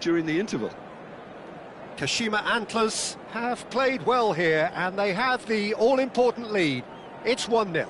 during the interval. Kashima Antlers have played well here, and they have the all-important lead. It's 1-0.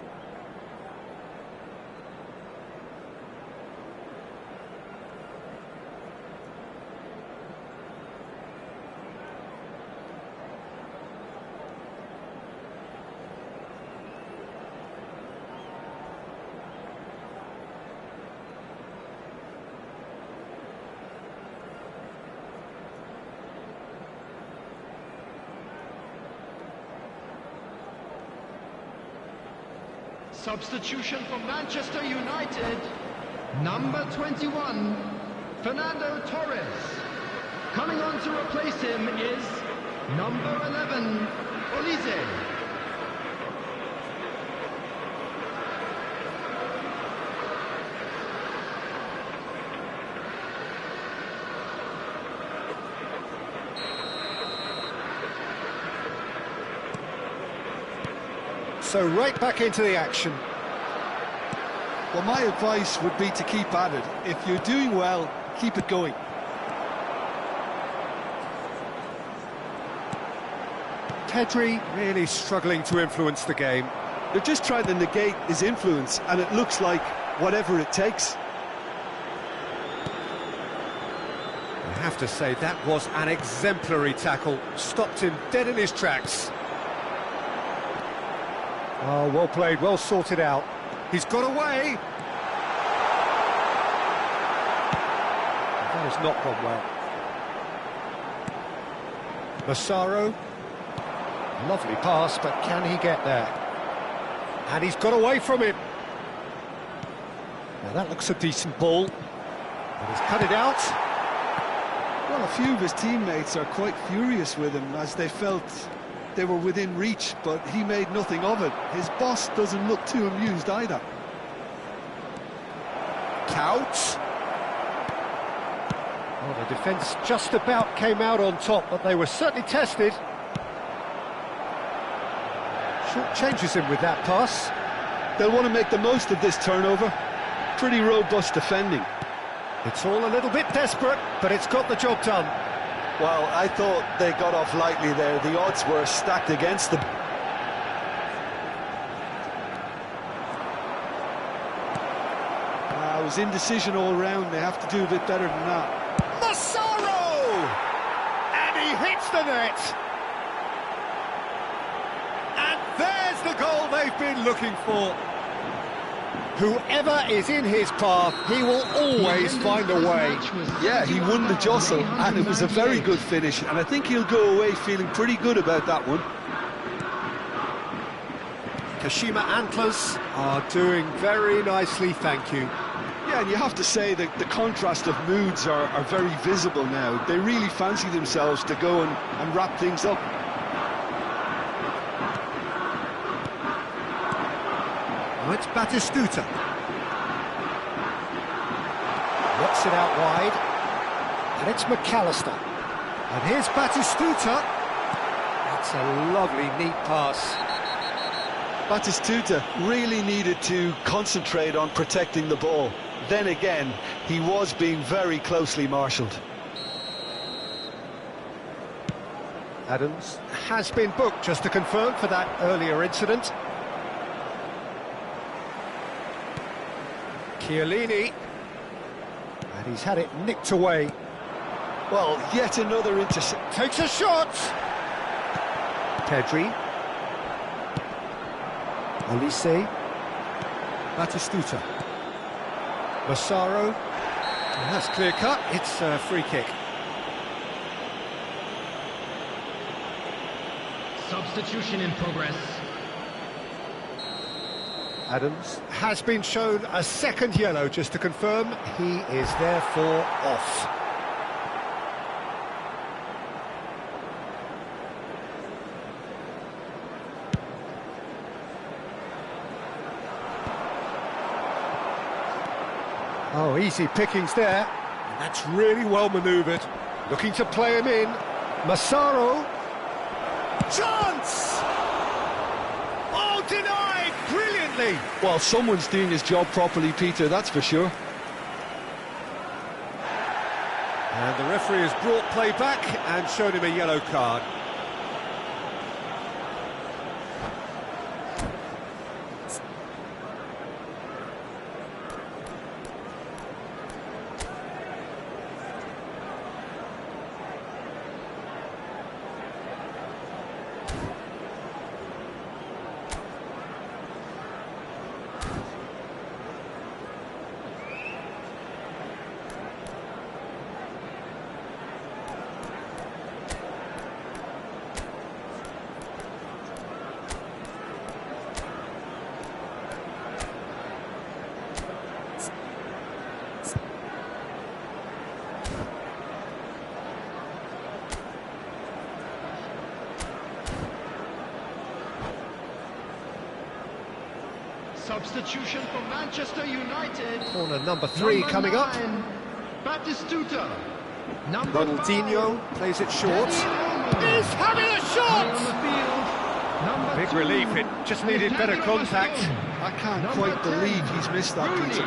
Substitution for Manchester United, number 21, Fernando Torres. Coming on to replace him is number 11, Olise. So right back into the action. Well, my advice would be to keep at it. If you're doing well, keep it going. Pedri really struggling to influence the game. They're just trying to negate his influence, and it looks like whatever it takes. I have to say, that was an exemplary tackle. Stopped him dead in his tracks. Oh, well played, well sorted out. He's got away. That has not gone well. Massaro. Lovely pass, but can he get there? And he's got away from him. Now that looks a decent ball. But he's cut it out. Well, a few of his teammates are quite furious with him as they felt they were within reach, but he made nothing of it. His boss doesn't look too amused either. Couch. Well, the defence just about came out on top, but they were certainly tested. Short changes him with that pass. They'll want to make the most of this turnover. Pretty robust defending. It's all a little bit desperate, but it's got the job done. Well, I thought they got off lightly there. The odds were stacked against them. It was indecision all round. They have to do a bit better than that. Massaro! And he hits the net. And there's the goal they've been looking for. Whoever is in his path, he will always find a way. Yeah, he won the jostle, and it was a very good finish, and I think he'll go away feeling pretty good about that one. Kashima Antlers are doing very nicely, thank you. Yeah, and you have to say that the contrast of moods are very visible now. They really fancy themselves to go and wrap things up. Oh, it's Batistuta. Knocks it out wide. And it's McAllister. And here's Batistuta. That's a lovely, neat pass. Batistuta really needed to concentrate on protecting the ball. Then again, he was being very closely marshalled. Adams has been booked, just to confirm, for that earlier incident. Chiellini, and he's had it nicked away. Well, yet another intercept. Takes a shot. Pedri. Olise. Batistuta. Massaro. And that's clear cut. It's a free kick. Substitution in progress. Adams has been shown a second yellow, just to confirm. He is therefore off. Oh, easy pickings there. And that's really well manoeuvred. Looking to play him in. Massaro. Chance! Oh, denied! Brilliantly! Well, someone's doing his job properly, Peter, that's for sure. And the referee has brought play back and shown him a yellow card. Substitution for Manchester United. Corner number 3 coming up. Batistuta. Number Ronaldinho 5. plays it short. Is having a on the field. Number Big 2. relief, it just needed better contact. I can't Number quite 10, believe he's missed that, Rooney. Peter.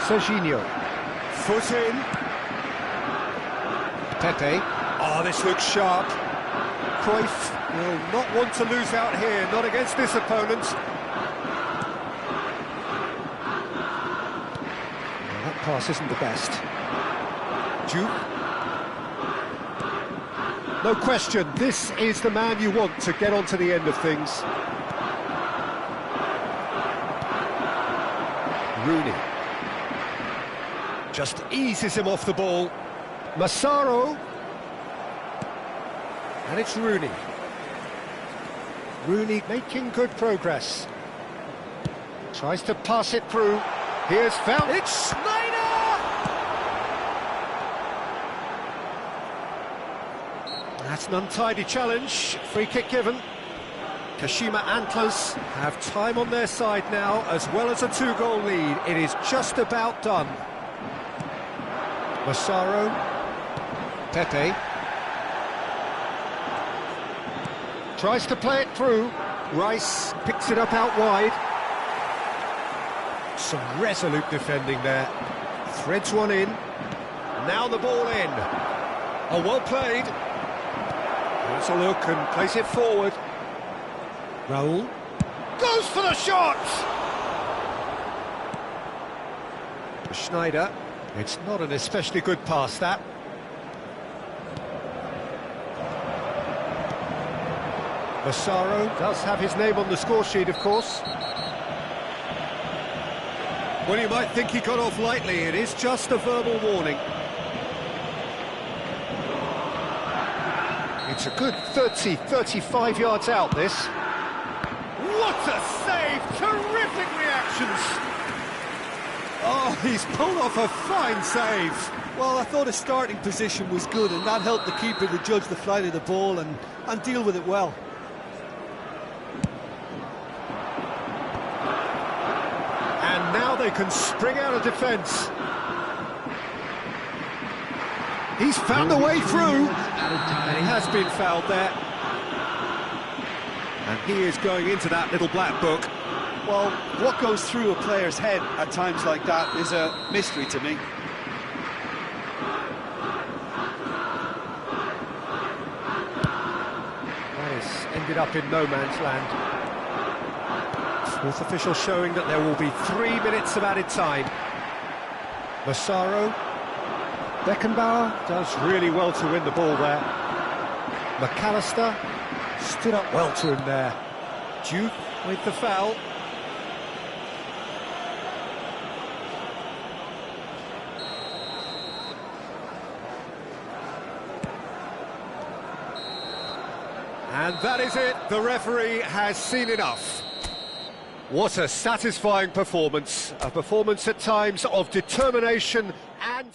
Serginho. Foot in. Pepe. Oh, this looks sharp. Cruyff will not want to lose out here, not against this opponent. Well, that pass isn't the best. Duke. No question, this is the man you want to get onto the end of things. Rooney. Just eases him off the ball. Massaro. And it's Rooney. Rooney making good progress. Tries to pass it through. Here's found. It's Schneider! That's an untidy challenge. Free kick given. Kashima Antlers have time on their side now, as well as a 2-goal lead. It is just about done. Massaro. Pepe. Tries to play it through. Rice picks it up out wide. Some resolute defending there. Threads one in. Now the ball in. Oh, well played. Has a look and plays it forward. Raul goes for the shot! Schneider. It's not an especially good pass, that. Massaro does have his name on the score sheet, of course. Well, you might think he got off lightly. It is just a verbal warning. It's a good 30, 35 yards out, this. What a save! Terrific reactions! Oh, he's pulled off a fine save. Well, I thought his starting position was good, and that helped the keeper to judge the flight of the ball and deal with it well. And now they can spring out of defence. He's found a way through, and he has been fouled there. And he is going into that little black book. Well, what goes through a player's head at times like that is a mystery to me. That has ended up in no man's land. Fourth official showing that there will be 3 minutes of added time. Massaro. Beckenbauer does really well to win the ball there. McAllister stood up well to him there. Duke with the foul. And that is it. The referee has seen enough. What a satisfying performance. A performance at times of determination and...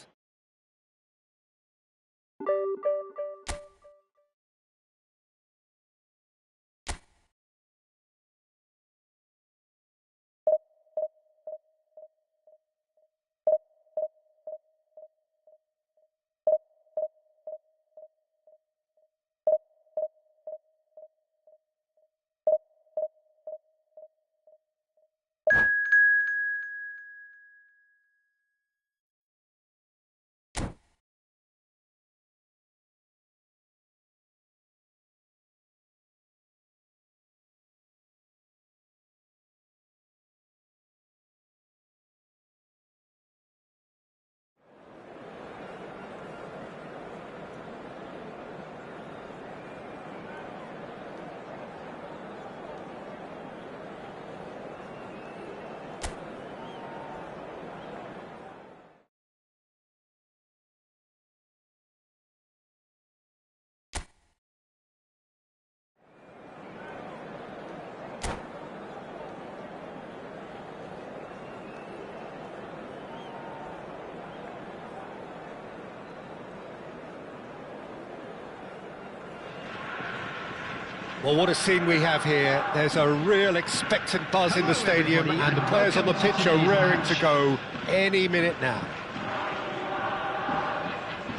Well, what a scene we have here. There's a real expectant buzz in the stadium, and the players on the pitch are raring to go any minute now.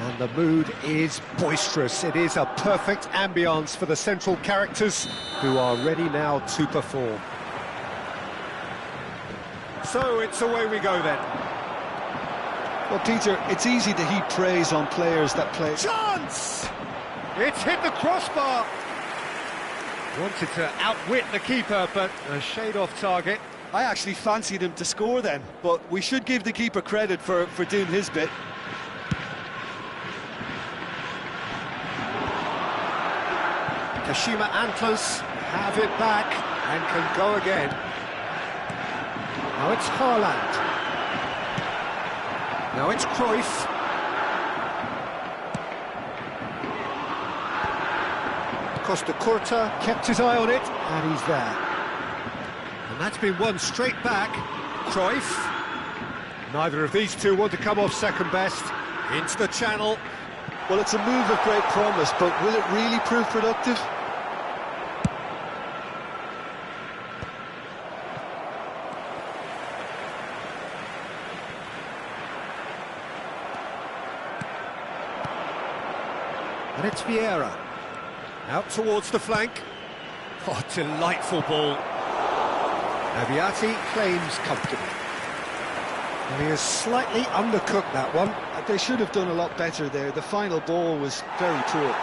And the mood is boisterous. It is a perfect ambience for the central characters, who are ready now to perform. So it's away we go then. Well, Peter, it's easy to heap praise on players that play. Chance! It's hit the crossbar. Wanted to outwit the keeper, but a shade off target. I actually fancied him to score then, but we should give the keeper credit for doing his bit. Kashima Antlers have it back and can go again. Now it's Haaland. Now it's Cruyff. Costa Curta kept his eye on it, and he's there. And that's been won straight back. Cruyff. Neither of these two want to come off second best. Into the channel. Well, it's a move of great promise, but will it really prove productive? And it's Vieira. Out towards the flank. Oh, delightful ball. Aviati claims comfortably. And he has slightly undercooked that one. They should have done a lot better there. The final ball was very poor.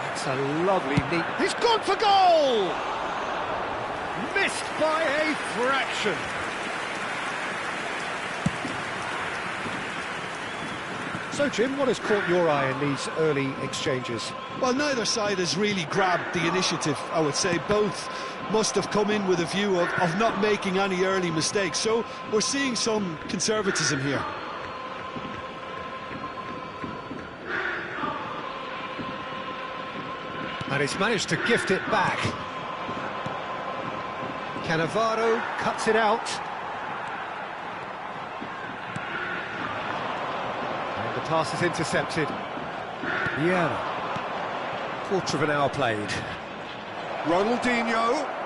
That's a lovely neat... He's gone for goal! Missed by a fraction. So, Jim, what has caught your eye in these early exchanges? Well, neither side has really grabbed the initiative, I would say. Both must have come in with a view of not making any early mistakes. So we're seeing some conservatism here. And he's managed to gift it back. Cannavaro cuts it out. And the pass is intercepted. Vieira. Quarter of an hour played. Ronaldinho.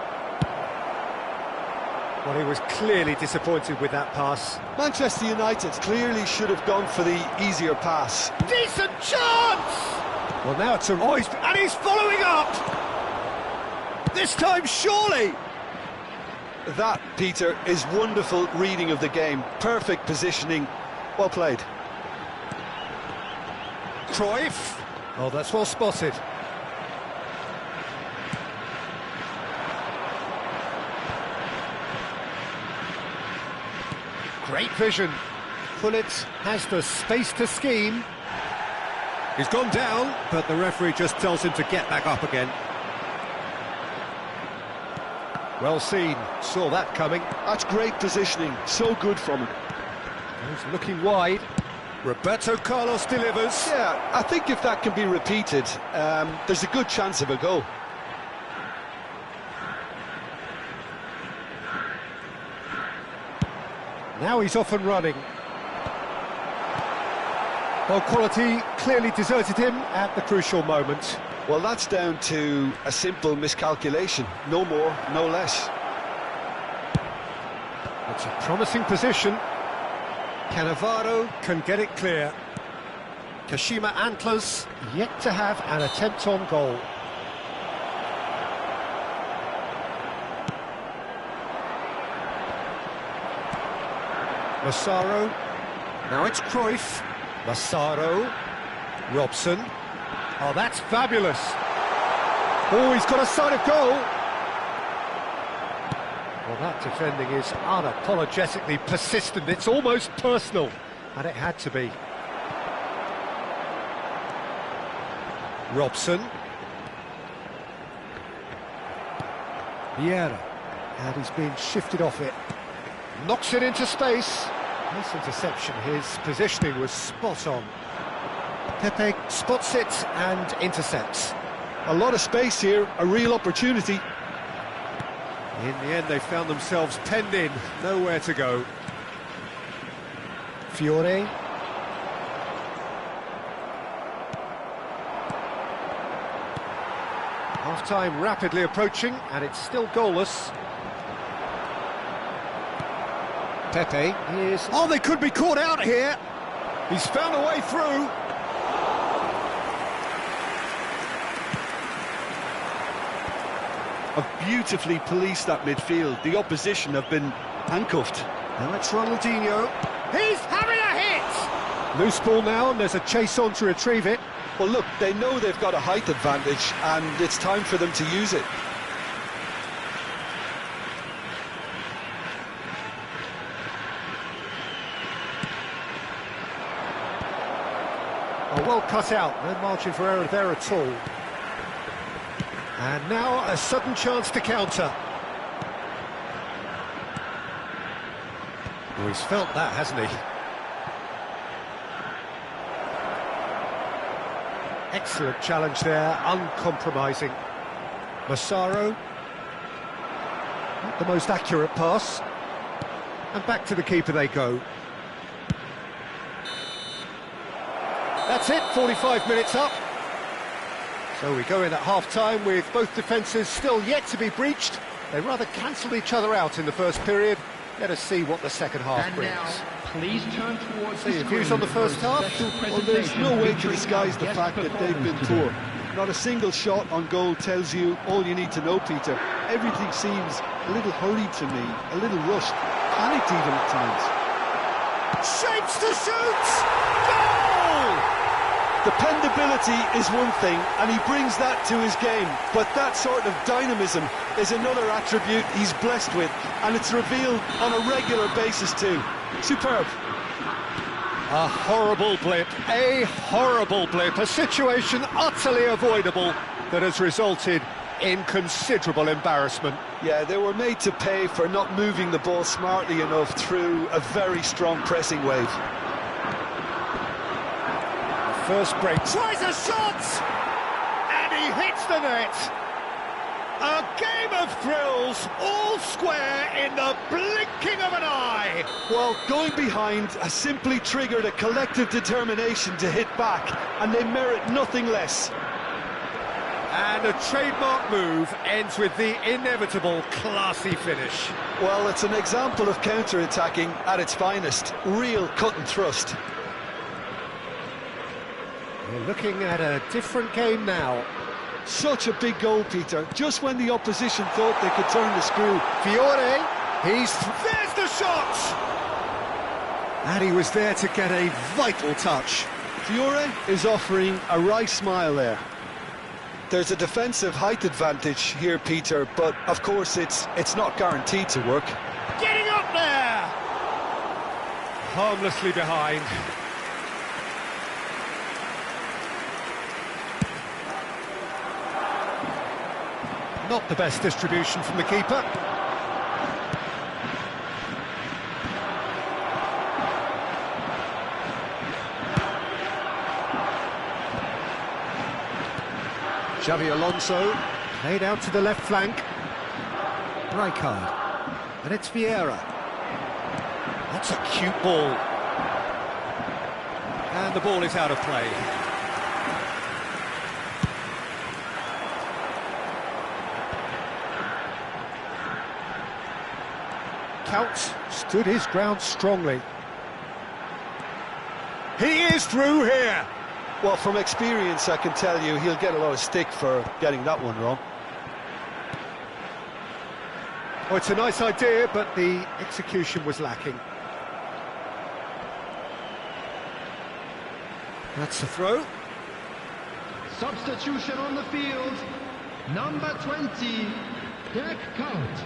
Well, he was clearly disappointed with that pass. Manchester United clearly should have gone for the easier pass. Decent chance! Well, now it's a... Oh, and he's following up! This time, surely! That, Peter, is wonderful reading of the game. Perfect positioning. Well played. Cruyff. Oh, that's well spotted. Great vision. Pullet has the space to scheme. He's gone down, but the referee just tells him to get back up again. Well seen, saw that coming. That's great positioning, so good from him. He's looking wide. Roberto Carlos delivers. Yeah, I think if that can be repeated, there's a good chance of a goal. Now he's off and running. Well, quality clearly deserted him at the crucial moment. Well, that's down to a simple miscalculation. No more, no less. It's a promising position. Cannavaro can get it clear. Kashima Antlers yet to have an attempt on goal. Massaro. Now it's Cruyff. Massaro. Robson. Oh, that's fabulous. Oh, he's got a sight of goal. Well, that defending is unapologetically persistent. It's almost personal. And it had to be. Robson. Vieira. And he's being shifted off it. Knocks it into space. Nice interception. His positioning was spot on. Pepe spots it and intercepts. A lot of space here, a real opportunity. In the end, they found themselves penned in, nowhere to go. Fiore. Half-time rapidly approaching, and it's still goalless. Pepe is... Oh, they could be caught out here! He's found a way through. Have beautifully policed that midfield. The opposition have been handcuffed. Now it's Ronaldinho. He's having a hit! Loose ball now, and there's a chase on to retrieve it. Well, look, they know they've got a height advantage, and it's time for them to use it. Oh, well cut out, no margin for error there at all. And now a sudden chance to counter. Well, he's felt that, hasn't he? Excellent challenge there, uncompromising. Massaro. Not the most accurate pass. And back to the keeper they go. That's it, 45 minutes up. So we go in at half-time with both defences still yet to be breached. They rather cancelled each other out in the first period. Let us see what the second half brings. Now, please turn towards So your views on the first half? Well, there's no way to disguise the fact that they've been poor. Not a single shot on goal tells you all you need to know, Peter. Everything seems a little hurried to me, a little rushed, panicked even at times. Shapes to shoot! Goal! Dependability is one thing, and he brings that to his game, but that sort of dynamism is another attribute he's blessed with, and it's revealed on a regular basis too. Superb. A horrible blip, a situation utterly avoidable that has resulted in considerable embarrassment. Yeah, they were made to pay for not moving the ball smartly enough through a very strong pressing wave. First break, tries a shot! And he hits the net! A game of thrills, all square in the blinking of an eye! Well, going behind has simply triggered a collective determination to hit back, and they merit nothing less. And a trademark move ends with the inevitable classy finish. Well, it's an example of counter-attacking at its finest. Real cut and thrust. We're looking at a different game now. Such a big goal, Peter. Just when the opposition thought they could turn the screw. Fiore, there's the shot! And he was there to get a vital touch. Fiore is offering a wry smile there. There's a defensive height advantage here, Peter, but of course it's not guaranteed to work. Getting up there! Harmlessly behind. Not the best distribution from the keeper. Xavi Alonso, played out to the left flank. Rijkaard, and it's Vieira. That's a cute ball. And the ball is out of play. Couch stood his ground strongly. He is through here. Well, from experience, I can tell you he'll get a lot of stick for getting that one wrong. Oh, it's a nice idea, but the execution was lacking. That's a throw. Substitution on the field. Number 20, Dirk Kuyt.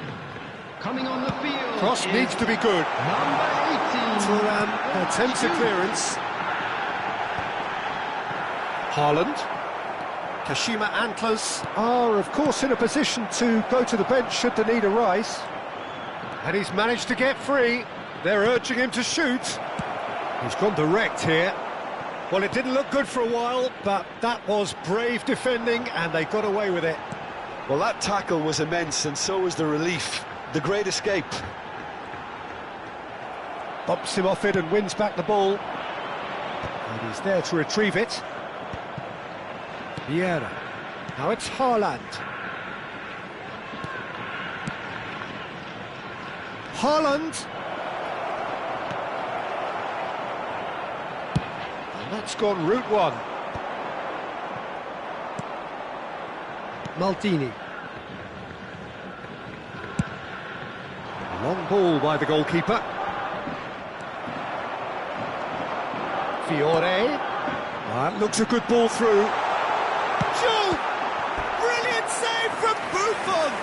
Coming on the field. Cross needs to be good. Number 18. Thuram attempts a clearance. Haaland. Kashima Antlers are, of course, in a position to go to the bench should the need arise. And he's managed to get free. They're urging him to shoot. He's gone direct here. Well, it didn't look good for a while, but that was brave defending, and they got away with it. Well, that tackle was immense, and so was the relief. The great escape. Bumps him off it and wins back the ball. And he's there to retrieve it. Vieira. Now it's Haaland. Haaland. And that's gone route one. Maldini. Long ball by the goalkeeper. Fiore. That looks a good ball through. Shoot! Brilliant save from Buffon!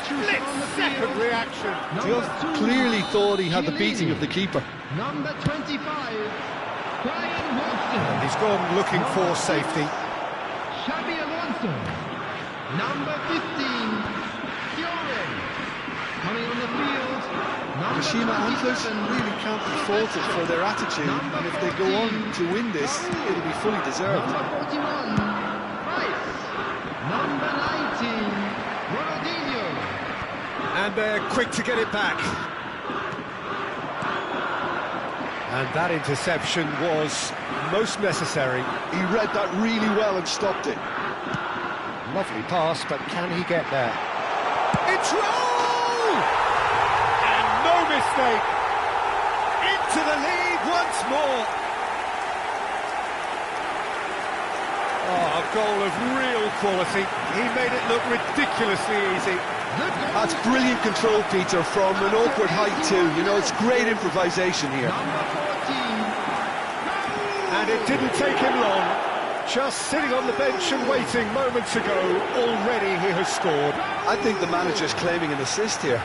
Split-second reaction. Just clearly thought he had the beating of the keeper. Number 25, Brian Watson. And he's gone looking for safety. Xabi Alonso. Number 15, Fiore. Coming on the field, number Kashima Antlers 27, really can't be faulted for their attitude, and if they go on to win this, it'll be fully deserved. Number 41, Price. Number 19, Ronaldinho. And they're quick to get it back. And that interception was most necessary. He read that really well and stopped it. Lovely pass, but can he get there? It's roll! And no mistake. Into the lead once more. Oh, a goal of real quality. He made it look ridiculously easy. That's brilliant control, Peter, from an awkward height too. You know, it's great improvisation here. Number 14, And it didn't take him long. Just sitting on the bench and waiting moments ago, already he has scored. I think the manager's claiming an assist here.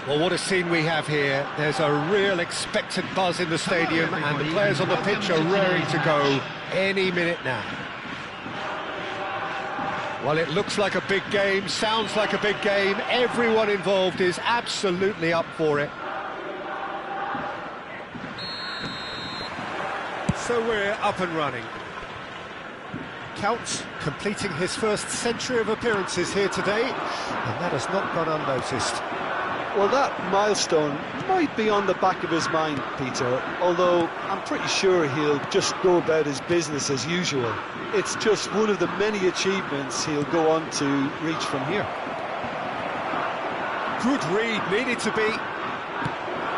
Well, what a scene we have here. There's a real expectant buzz in the stadium, and the players on the pitch are raring to go any minute now. Well, it looks like a big game, sounds like a big game. Everyone involved is absolutely up for it. So we're up and running. Count completing his first century of appearances here today, and that has not gone unnoticed. Well, that milestone might be on the back of his mind, Peter, although I'm pretty sure he'll just go about his business as usual. It's just one of the many achievements he'll go on to reach from here. Good read, needed to be.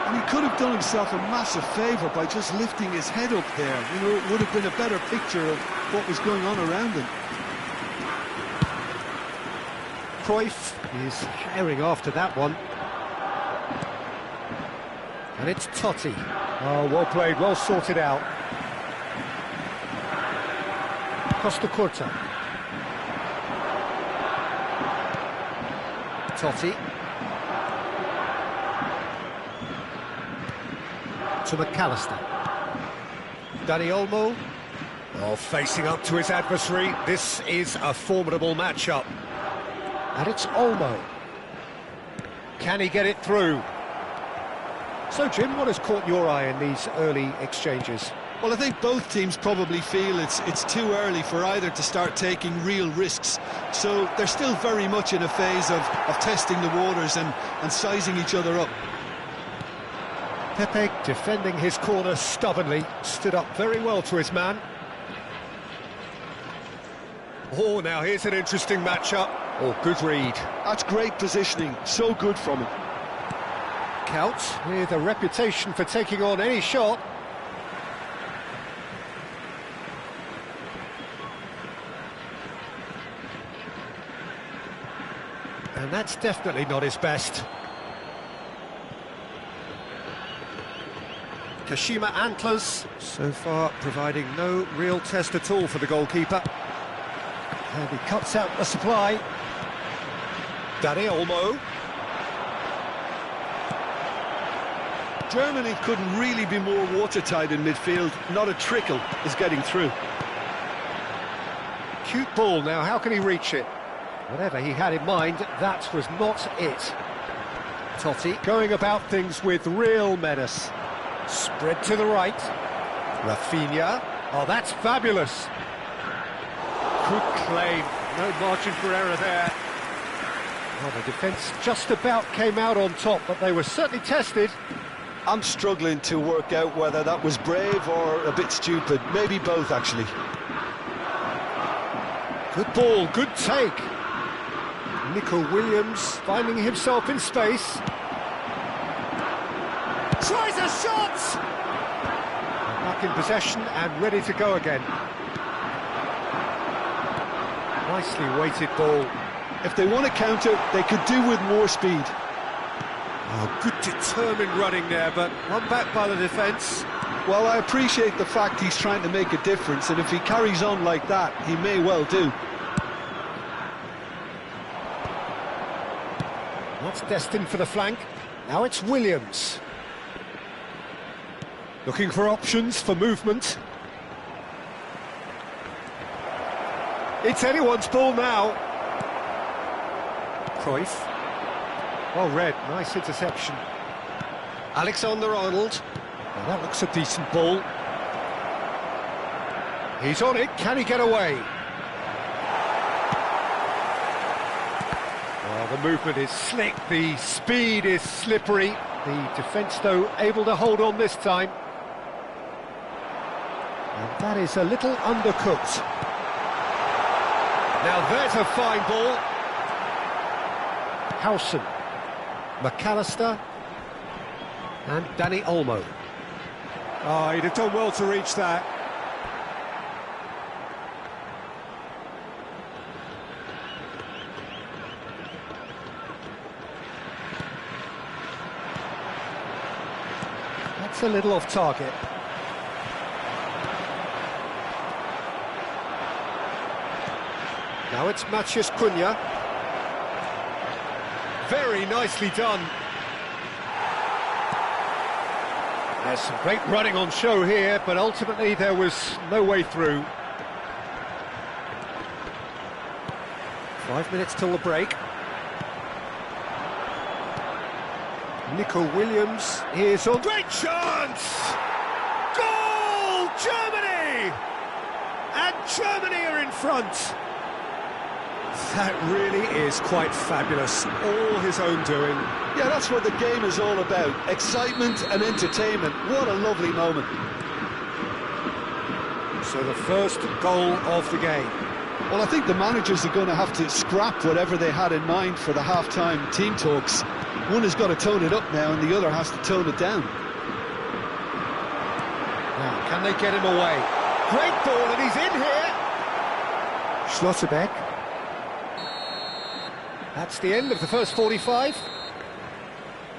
And he could have done himself a massive favour by just lifting his head up there. You know, it would have been a better picture of what was going on around him. Cruyff is herring after that one. And it's Totti. Oh, well played, well sorted out. Costa Curta. Totti. To McAllister. Dani Olmo. Oh, facing up to his adversary. This is a formidable matchup. And it's Olmo. Can he get it through? So, Jim, what has caught your eye in these early exchanges? Well, I think both teams probably feel it's too early for either to start taking real risks. So they're still very much in a phase of testing the waters and sizing each other up. Pepe, defending his corner stubbornly, stood up very well to his man. Oh, now here's an interesting matchup. Oh, good read. That's great positioning, so good from him. Couch with a reputation for taking on any shot. And that's definitely not his best. Kashima Antlers, so far providing no real test at all for the goalkeeper. And he cuts out the supply. Dani Olmo. Germany couldn't really be more watertight in midfield. Not a trickle is getting through. Cute ball now, how can he reach it? Whatever he had in mind, that was not it. Totti going about things with real menace. Spread to the right. Rafinha. Oh, that's fabulous. Good claim. No margin for error there. Well, the defence just about came out on top, but they were certainly tested. I'm struggling to work out whether that was brave or a bit stupid. Maybe both, actually. Good ball, good take. Nico Williams finding himself in space. Tries a shot! Back in possession and ready to go again. Nicely weighted ball. If they want to counter, they could do with more speed. Oh, good determined running there, but one back by the defence. Well, I appreciate the fact he's trying to make a difference, and if he carries on like that, he may well do. That's destined for the flank. Now it's Williams. Looking for options for movement. It's anyone's ball now. Cruyff. Well read, nice interception. Alexander-Arnold. Well, that looks a decent ball. He's on it, can he get away? Well, the movement is slick, the speed is slippery. The defence, though, able to hold on this time. And that is a little undercooked. Now there's a fine ball. Howson. McAllister. And Dani Olmo. Oh, he'd have done well to reach that. That's a little off target. Now it's Matheus Cunha. Very nicely done. There's some great running on show here, but ultimately there was no way through. 5 minutes till the break. Nico Williams is on. Great chance! Goal! Germany! And Germany are in front. That really is quite fabulous, all his own doing. Yeah, that's what the game is all about. Excitement and entertainment. What a lovely moment. So the first goal of the game. Well, I think the managers are going to have to scrap whatever they had in mind for the half-time team talks. One has got to tone it up now and the other has to tone it down. Now, can they get him away? Great ball, and he's in here! Schlotterbeck. That's the end of the first 45.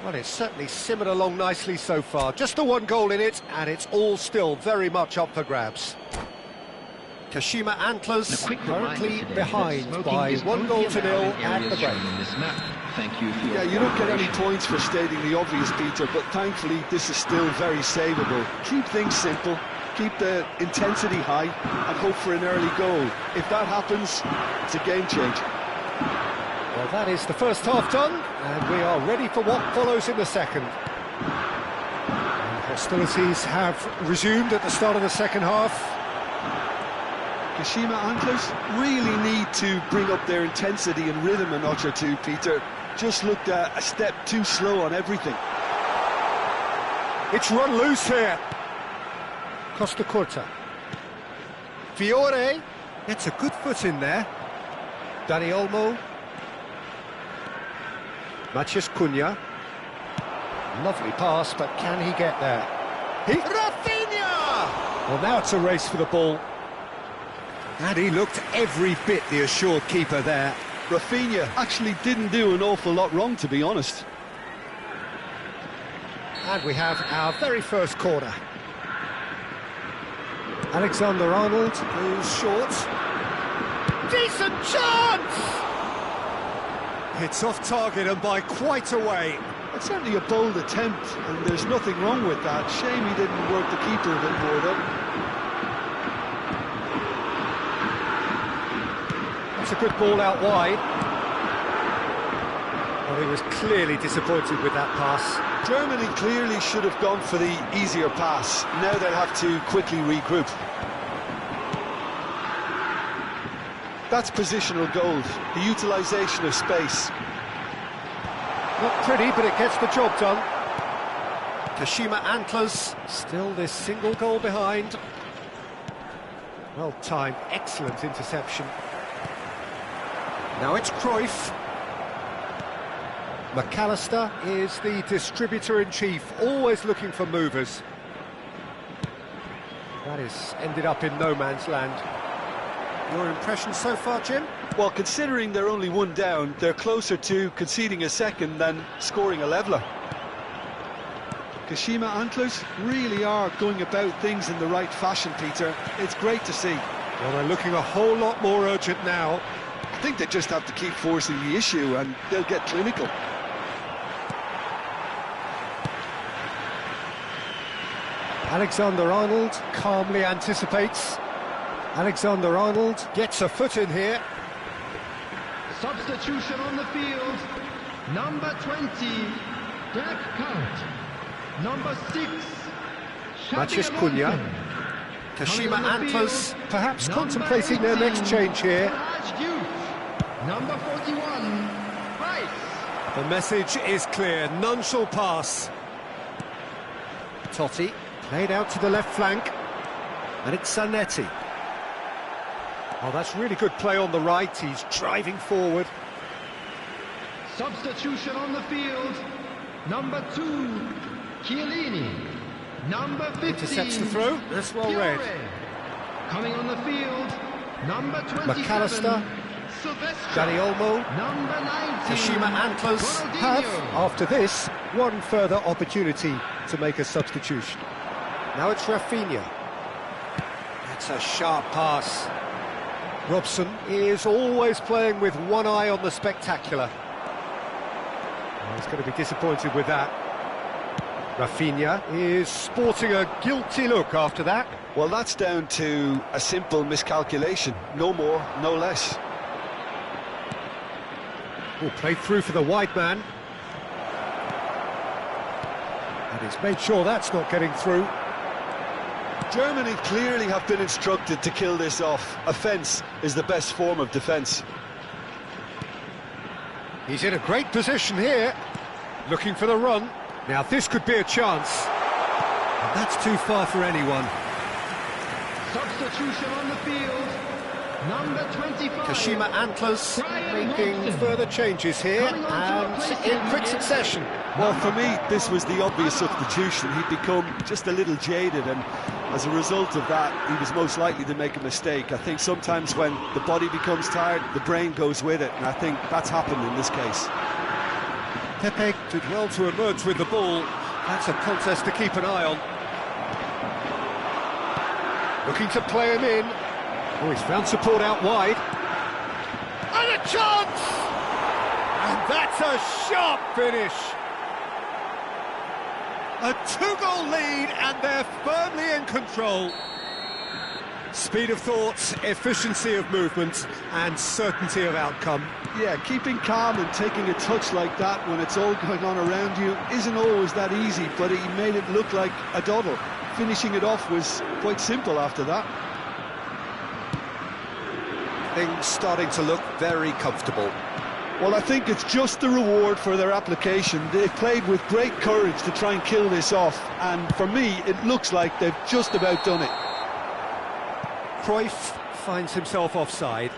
Well, it's certainly simmered along nicely so far. Just the one goal in it, and it's all still very much up for grabs. Kashima Antlers currently behind by 1-0 at the break. Thank you. Yeah, you don't get any points for stating the obvious, Peter, but thankfully this is still very savable. Keep things simple, keep the intensity high, and hope for an early goal. If that happens, it's a game changer. Well, that is the first half done, and we are ready for what follows in the second. And hostilities have resumed at the start of the second half. Kashima Antlers really need to bring up their intensity and rhythm a notch or two, Peter. Just looked a step too slow on everything. It's run loose here. Costa Curta. Fiore gets a good foot in there. Dani Olmo. Matheus Cunha. Lovely pass, but can he get there? Rafinha! Well, now it's a race for the ball. And he looked every bit the assured keeper there. Rafinha actually didn't do an awful lot wrong, to be honest. And we have our very first corner. Alexander-Arnold goes short. Decent chance! It's off target and by quite a way. It's certainly a bold attempt, and there's nothing wrong with that. Shame he didn't work the keeper a bit more, though. That's a good ball out wide. Well, he was clearly disappointed with that pass. Germany clearly should have gone for the easier pass. Now they'll have to quickly regroup. That's positional gold, the utilisation of space. Not pretty, but it gets the job done. Kashima Antlers still this single goal behind. Well timed, excellent interception. Now it's Cruyff. McAllister is the distributor-in-chief, always looking for movers. That has ended up in no man's land. Your impression so far, Jim? Well, considering they're only one down, they're closer to conceding a second than scoring a leveller. Kashima Antlers really are going about things in the right fashion, Peter. It's great to see. Well, they're looking a whole lot more urgent now. I think they just have to keep forcing the issue and they'll get clinical. Alexander-Arnold calmly anticipates. Alexander-Arnold gets a foot in here. Substitution on the field. Number 20, Dirk Kuyt. Number 6, Matheus Cunha. Kashima Antlers perhaps contemplating their next change here. Number 41, Price. The message is clear, none shall pass. Totti played out to the left flank, and it's Zanetti. Oh, that's really good play on the right, he's driving forward. Substitution on the field. Number 2, Chiellini. Number 15, intercepts the throw, that's well Fiore. read. Coming on the field, number 27, McAllister. Silvestre. Dani Olmo. Number 19, Kashima Antlers have, after this, one further opportunity to make a substitution. Now it's Rafinha. That's a sharp pass. Robson is always playing with one eye on the spectacular. Oh, he's going to be disappointed with that. Rafinha is sporting a guilty look after that. Well, that's down to a simple miscalculation. No more, no less. Oh, played through for the wide man. And he's made sure that's not getting through. Germany clearly have been instructed to kill this off. Offence is the best form of defence. He's in a great position here, looking for the run. Now this could be a chance. And that's too far for anyone. Substitution on the field. Number 25. Kashima Antlers making further changes here and in quick succession. Well, for me, this was the obvious substitution. He'd become just a little jaded, and as a result of that, he was most likely to make a mistake. I think sometimes when the body becomes tired, the brain goes with it, and I think that's happened in this case. Pepe did well to emerge with the ball. That's a contest to keep an eye on. Looking to play him in. Oh, he's found support out wide. And a chance! And that's a sharp finish. A two-goal lead, and they're firmly in control. Speed of thoughts, efficiency of movement, and certainty of outcome. Yeah, keeping calm and taking a touch like that when it's all going on around you isn't always that easy, but he made it look like a doddle. Finishing it off was quite simple after that. Things starting to look very comfortable. Well, I think it's just the reward for their application. They've played with great courage to try and kill this off, and for me, it looks like they've just about done it. Cruyff finds himself offside.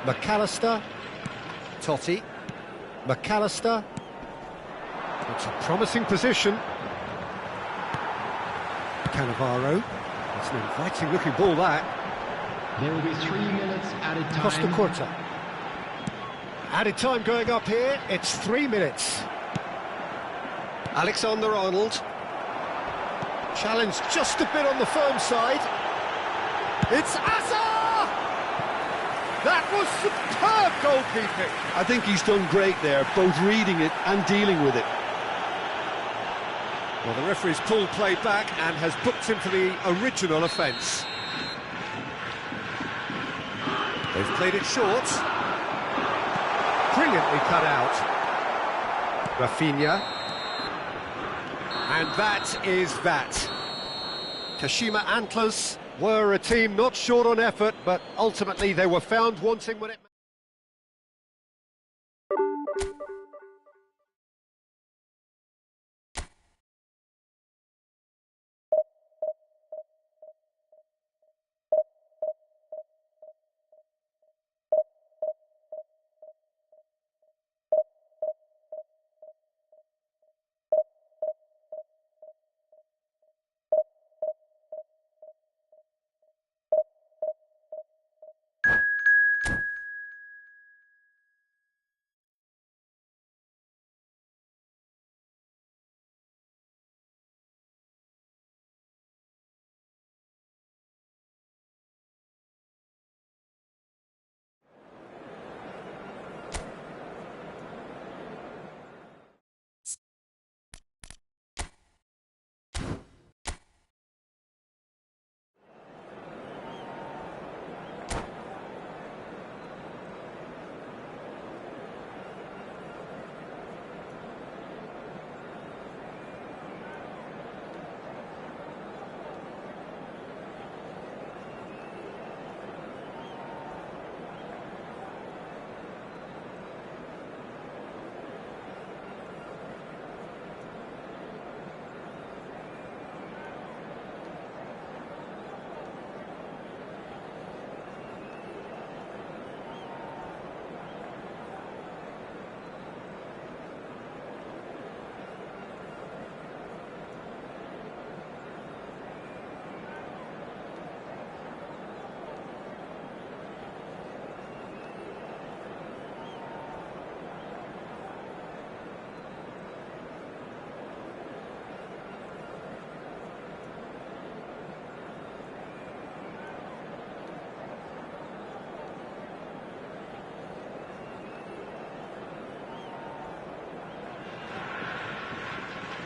McAllister, Totti, McAllister. It's a promising position. Cannavaro. It's an inviting looking ball, that. There will be 3 minutes added time. Costa Curta. Added time going up here. It's 3 minutes. Alexander-Arnold. Challenged just a bit on the firm side. It's Asa! That was superb goalkeeping. I think he's done great there, both reading it and dealing with it. Well, the referee's pulled play back and has booked him for the original offence. They've played it short. Brilliantly cut out. Rafinha. And that is that. Kashima Antlers were a team not short on effort, but ultimately they were found wanting when it...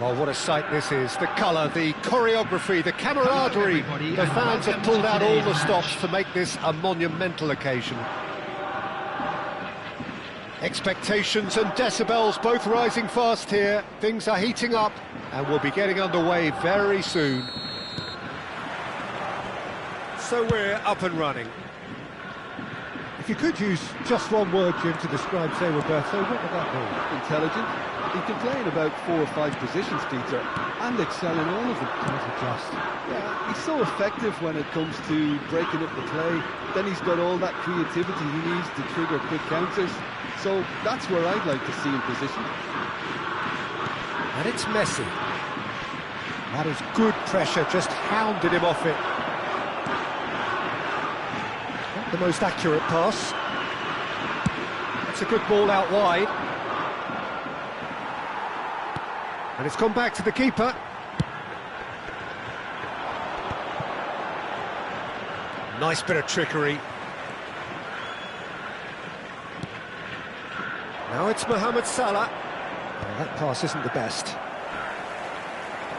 Oh, what a sight this is. The colour, the choreography, the camaraderie. The fans have pulled out all the stops to make this a monumental occasion. Expectations and decibels both rising fast here. Things are heating up and we'll be getting underway very soon. So we're up and running. If you could use just one word, Jim, to describe, say, Roberto, what would that be? Intelligent. He can play in about 4 or 5 positions, Peter, and excel in all of them. Can't adjust. Yeah, he's so effective when it comes to breaking up the play. Then he's got all that creativity he needs to trigger quick counters. So that's where I'd like to see him positioned. And it's Messi. That is good pressure, just hounded him off it. Not the most accurate pass. It's a good ball out wide. And it's gone back to the keeper. Nice bit of trickery. Now it's Mohamed Salah. Oh, that pass isn't the best.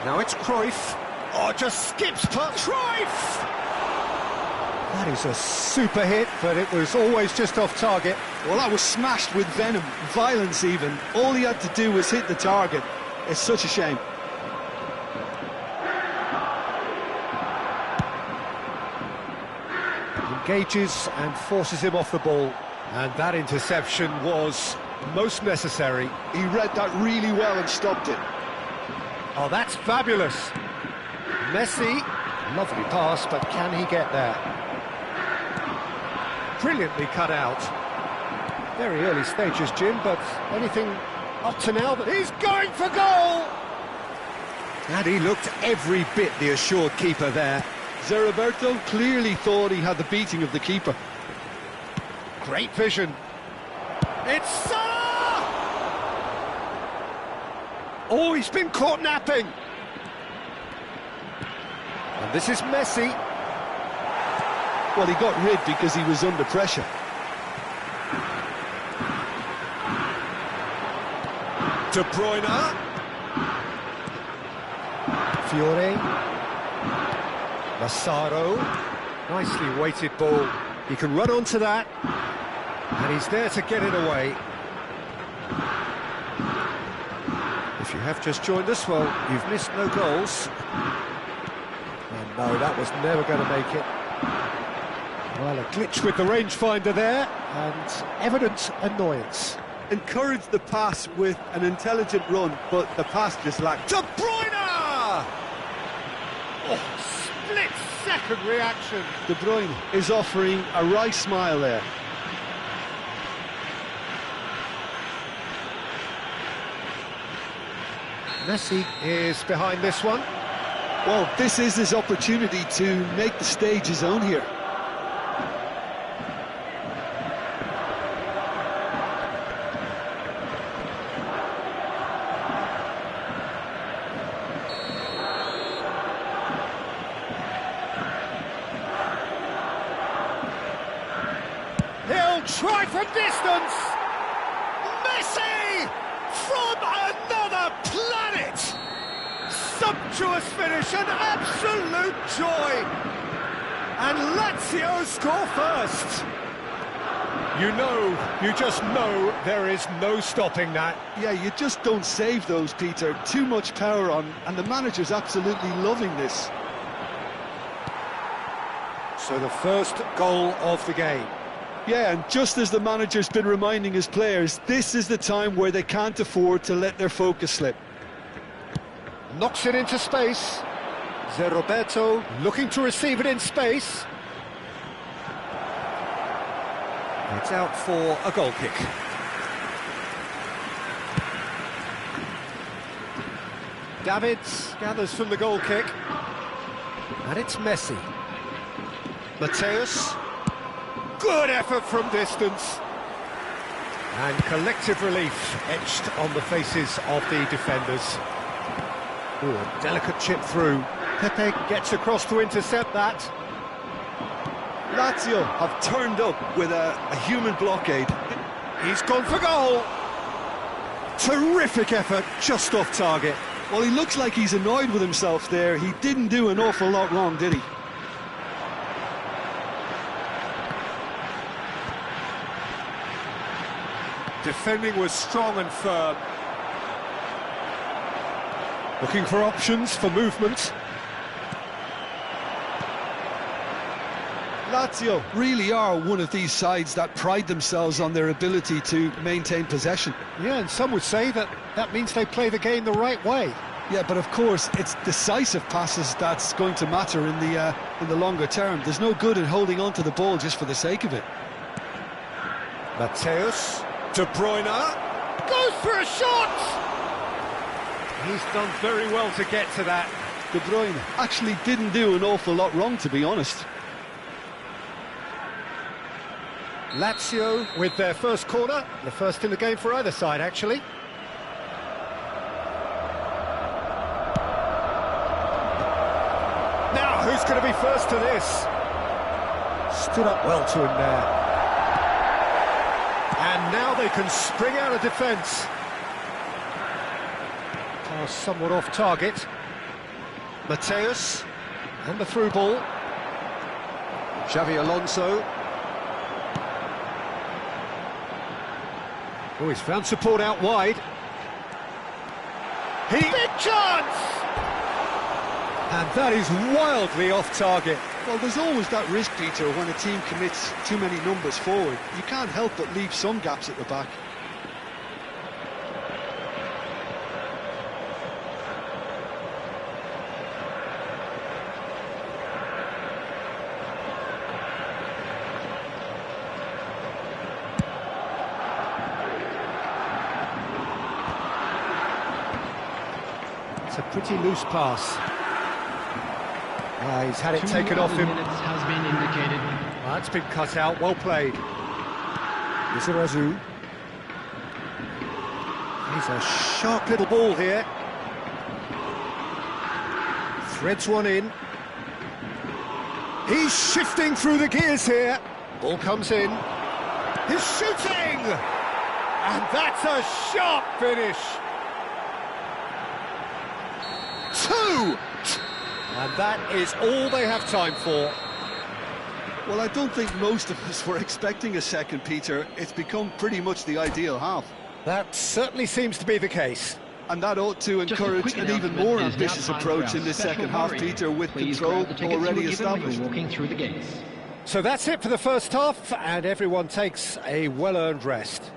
Now it's Cruyff. Oh, just skips past Cruyff! That is a super hit, but it was always just off target. Well, that was smashed with venom, violence even. All he had to do was hit the target. It's such a shame. Engages and forces him off the ball. And that interception was most necessary. He read that really well and stopped it. Oh, that's fabulous. Messi, lovely pass, but can he get there? Brilliantly cut out. Very early stages, Jim, but anything up to now that he's going for goal! And he looked every bit the assured keeper there. Roberto clearly thought he had the beating of the keeper. Great vision. It's Salah! Oh, he's been caught napping. And this is Messi. Well, he got rid because he was under pressure. De Bruyne. Fiore. Massaro. Nicely weighted ball. He can run onto that. And he's there to get it away. If you have just joined us, well, you've missed no goals. And no, that was never going to make it. Well, a glitch with the rangefinder there, and evident annoyance. Encouraged the pass with an intelligent run, but the pass just lacked. De Bruyne! Oh, split-second reaction. De Bruyne is offering a wry smile there. Messi is behind this one. Well, this is his opportunity to make the stage his own here. He'll try from distance. Messi from another planet. Sumptuous finish, an absolute joy. And Lazio score first. You just know there is no stopping that. Yeah, you just don't save those, Peter. Too much power on, and the manager's absolutely loving this. So the first goal of the game. Yeah, and just as the manager's been reminding his players, this is the time where they can't afford to let their focus slip. Knocks it into space. Roberto looking to receive it in space. It's out for a goal kick. Davids gathers from the goal kick. And it's Messi. Mateus. Good effort from distance. And collective relief etched on the faces of the defenders. Ooh, a delicate chip through. Pepe gets across to intercept that. Lazio have turned up with a human blockade. He's gone for goal. Terrific effort, just off target. Well, he looks like he's annoyed with himself there. He didn't do an awful lot wrong, did he? Defending was strong and firm. Looking for options for movement. Lazio really are one of these sides that pride themselves on their ability to maintain possession. Yeah, and some would say that that means they play the game the right way. Yeah, but of course, it's decisive passes that's going to matter in the longer term. There's no good in holding on to the ball just for the sake of it. Mateus, De Bruyne, goes for a shot! He's done very well to get to that. De Bruyne actually didn't do an awful lot wrong, to be honest. Lazio with their first corner, the first in the game for either side, actually. Now, who's going to be first to this? Stood up well to him there. And now they can spring out of defence. Pass somewhat off target. Mateus, and the through ball. Xavi Alonso. Oh, he's found support out wide. Big chance! And that is wildly off target. Well, there's always that risk, Peter, when a team commits too many numbers forward. You can't help but leave some gaps at the back. It's a pretty loose pass. He's had it taken off him. Minutes has been indicated. That's been cut out, well played. Izarazu. He's a sharp little ball here. Threads one in. He's shifting through the gears here. Ball comes in. He's shooting! And that's a sharp finish. 2! And that is all they have time for. Well, I don't think most of us were expecting a second, Peter. It's become pretty much the ideal half. That certainly seems to be the case. And that ought to encourage an even more ambitious approach in the second half, Peter, with control already established. Walking through the gates. So that's it for the first half, and everyone takes a well-earned rest.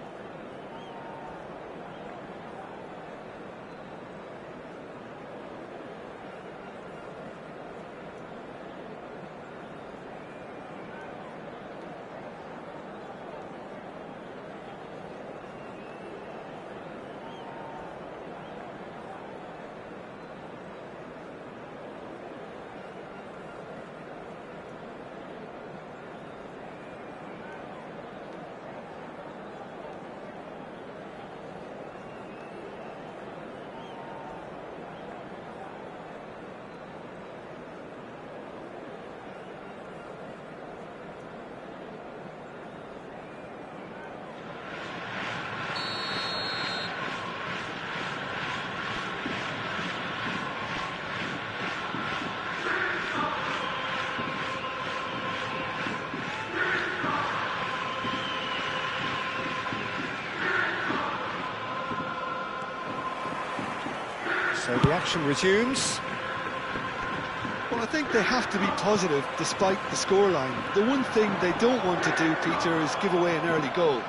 So the action resumes. Well, I think they have to be positive despite the scoreline. The one thing they don't want to do, Peter, is give away an early goal.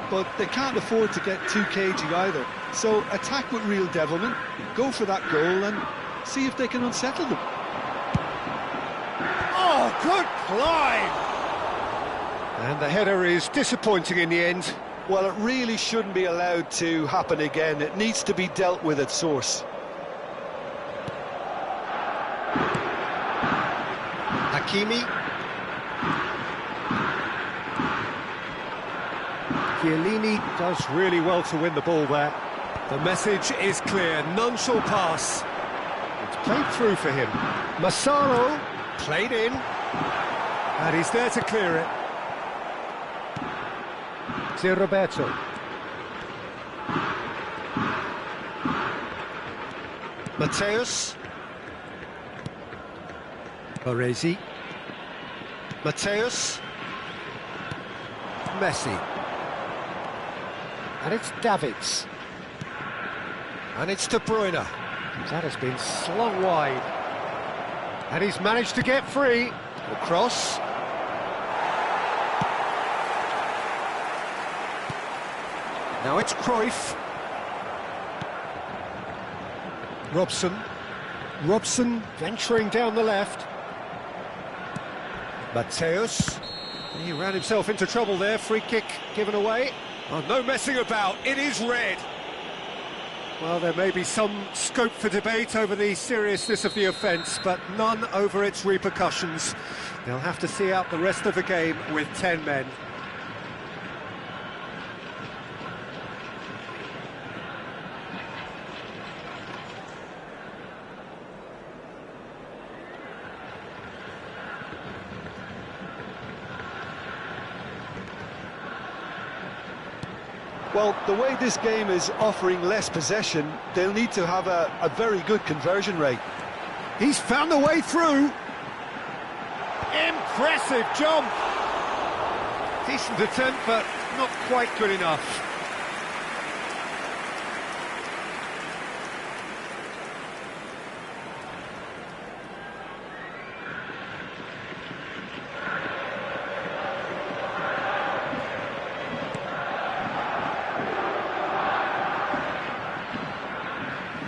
But they can't afford to get too cagey either. So attack with real devilment, go for that goal and see if they can unsettle them. Oh, good climb! And the header is disappointing in the end. Well, it really shouldn't be allowed to happen again. It needs to be dealt with at source. Hakimi. Chiellini does really well to win the ball there. The message is clear, none shall pass. It's played through for him. Massaro played in, and he's there to clear it. Zé Roberto. Mateus. Baresi. Mateus. Messi. And it's Davids. And it's De Bruyne. That has been slung wide. And he's managed to get free. The cross. Now it's Cruyff. Robson venturing down the left. Mateus. He ran himself into trouble there. Free kick given away. Oh, no messing about. It is red. Well, there may be some scope for debate over the seriousness of the offence, but none over its repercussions. They'll have to see out the rest of the game with 10 men. Well, the way this game is offering less possession, they'll need to have a very good conversion rate. He's found a way through. Impressive jump. Decent attempt, but not quite good enough.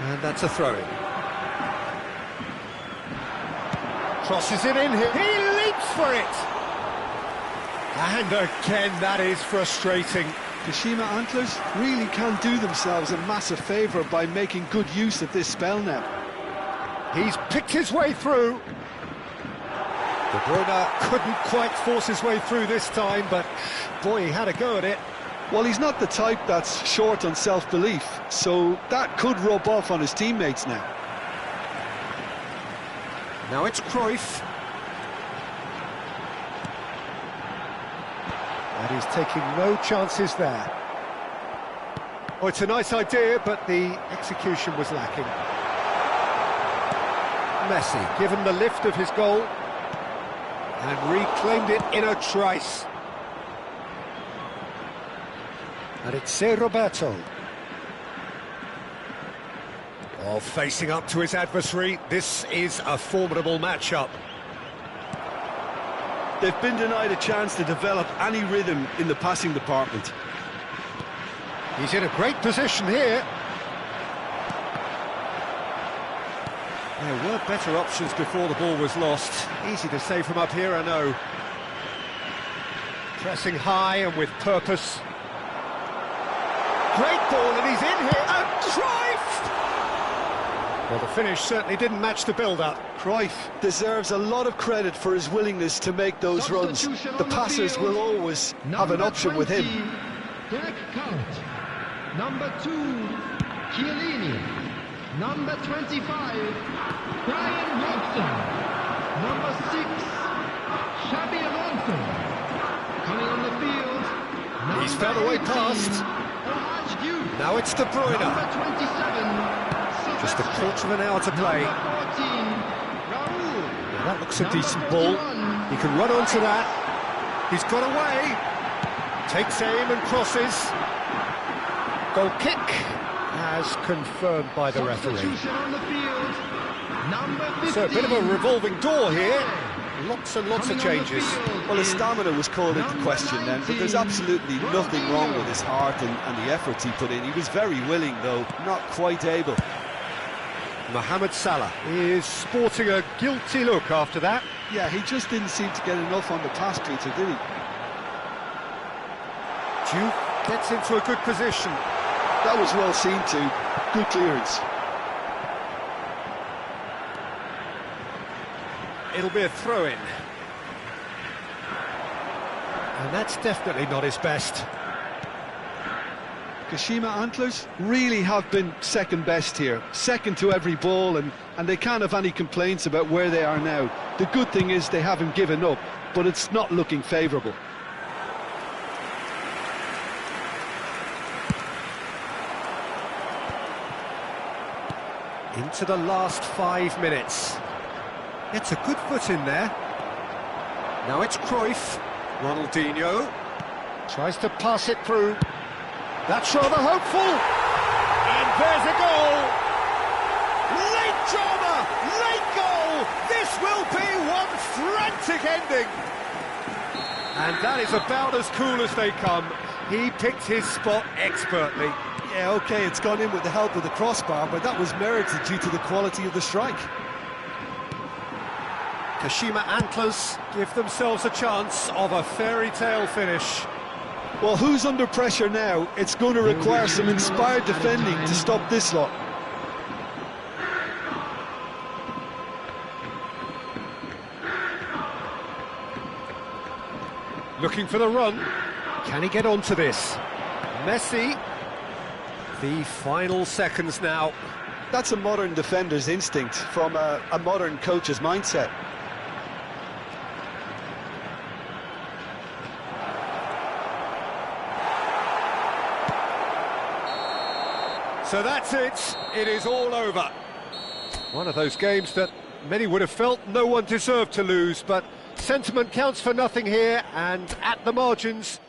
And that's a throw-in. Crosses it in here. He leaps for it! And again, that is frustrating. Kashima Antlers really can do themselves a massive favour by making good use of this spell now. He's picked his way through. De Bruyne couldn't quite force his way through this time, but boy, he had a go at it. Well, he's not the type that's short on self-belief, so that could rub off on his teammates now. Now it's Cruyff. And he's taking no chances there. Oh, it's a nice idea, but the execution was lacking. Messi given the lift of his goal and reclaimed it in a trice. And it's Roberto. Oh, facing up to his adversary, this is a formidable matchup. They've been denied a chance to develop any rhythm in the passing department. He's in a great position here. There were better options before the ball was lost. Easy to save from up here, I know. Pressing high and with purpose. Great ball, and he's in here, and Cruyff! Well, the finish certainly didn't match the build-up. Cruyff deserves a lot of credit for his willingness to make those runs. The passers will always have an option with him. Number 2, Chiellini. Number 25, Brian Robson. Number 6, Xabi Alonso. Coming on the field. He's found a way past. Now it's De Bruyne. Number 27. Just a quarter of an hour to play. Now that looks a decent ball. He can run onto that. He's got away. Takes aim and crosses. Goal kick as confirmed by the referee. So a bit of a revolving door here. Lots and lots of changes. Well, his stamina was called into question then, but there's absolutely nothing wrong with his heart and the efforts he put in. He was very willing, though, not quite able. Mohamed Salah is sporting a guilty look after that. Yeah, he just didn't seem to get enough on the pass, Peter, did he? Duke gets into a good position. That was well seen too. Good clearance. It'll be a throw-in. And that's definitely not his best. Kashima Antlers really have been second best here, second to every ball, and they can't have any complaints about where they are now. The good thing is they haven't given up, but it's not looking favourable. Into the last 5 minutes. It's a good foot in there. Now it's Cruyff. Ronaldinho tries to pass it through. That's rather hopeful. And there's a goal. Late drama, late goal. This will be one frantic ending. And that is about as cool as they come. He picked his spot expertly. Yeah, OK, it's gone in with the help of the crossbar, but that was merited due to the quality of the strike. Kashima Antlers give themselves a chance of a fairy tale finish. Well, who's under pressure now? It's going to require some inspired defending to stop this lot. Looking for the run. Can he get onto this? Messi. The final seconds now. That's a modern defender's instinct from a modern coach's mindset. So that's it. It is all over. One of those games that many would have felt no one deserved to lose, but sentiment counts for nothing here, and at the margins,